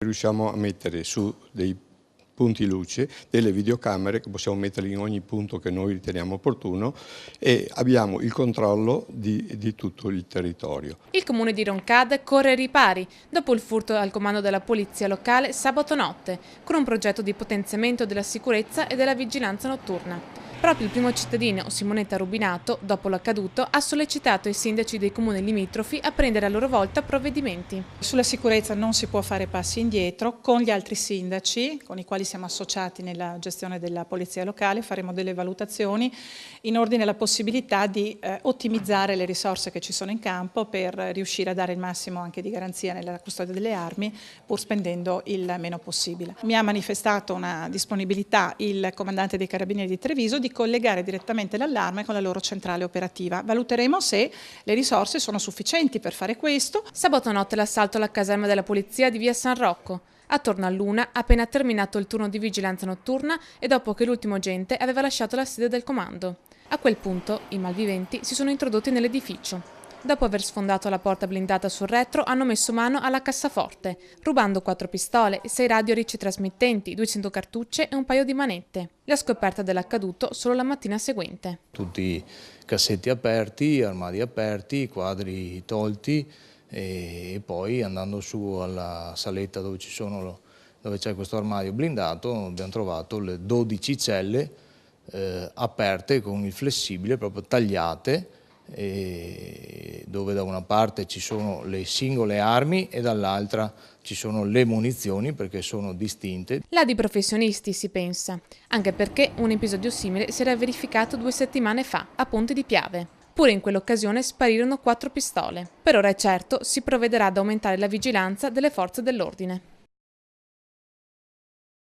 Riusciamo a mettere su dei punti luce, delle videocamere che possiamo mettere in ogni punto che noi riteniamo opportuno e abbiamo il controllo di tutto il territorio. Il comune di Roncade corre ai ripari dopo il furto al comando della polizia locale sabato notte, con un progetto di potenziamento della sicurezza e della vigilanza notturna. Proprio il primo cittadino, Simonetta Rubinato, dopo l'accaduto, ha sollecitato i sindaci dei comuni limitrofi a prendere a loro volta provvedimenti. Sulla sicurezza non si può fare passi indietro. Con gli altri sindaci, con i quali siamo associati nella gestione della polizia locale, faremo delle valutazioni in ordine alla possibilità di ottimizzare le risorse che ci sono in campo per riuscire a dare il massimo anche di garanzia nella custodia delle armi, pur spendendo il meno possibile. Mi ha manifestato una disponibilità il comandante dei Carabinieri di Treviso di collegare direttamente l'allarme con la loro centrale operativa. Valuteremo se le risorse sono sufficienti per fare questo. Sabato notte l'assalto alla caserma della polizia di via San Rocco. Attorno all'1, appena terminato il turno di vigilanza notturna e dopo che l'ultimo agente aveva lasciato la sede del comando. A quel punto i malviventi si sono introdotti nell'edificio. Dopo aver sfondato la porta blindata sul retro, hanno messo mano alla cassaforte, rubando 4 pistole, 6 radio ricetrasmittenti, 200 cartucce e un paio di manette. La scoperta dell'accaduto solo la mattina seguente. Tutti cassetti aperti, armadi aperti, quadri tolti e poi andando su alla saletta dove c'è questo armadio blindato abbiamo trovato le 12 celle aperte con il flessibile, proprio tagliate, dove da una parte ci sono le singole armi e dall'altra ci sono le munizioni perché sono distinte. Là di professionisti si pensa, anche perché un episodio simile si era verificato 2 settimane fa a Ponte di Piave. Pure in quell'occasione sparirono 4 pistole. Per ora è certo si provvederà ad aumentare la vigilanza delle forze dell'ordine.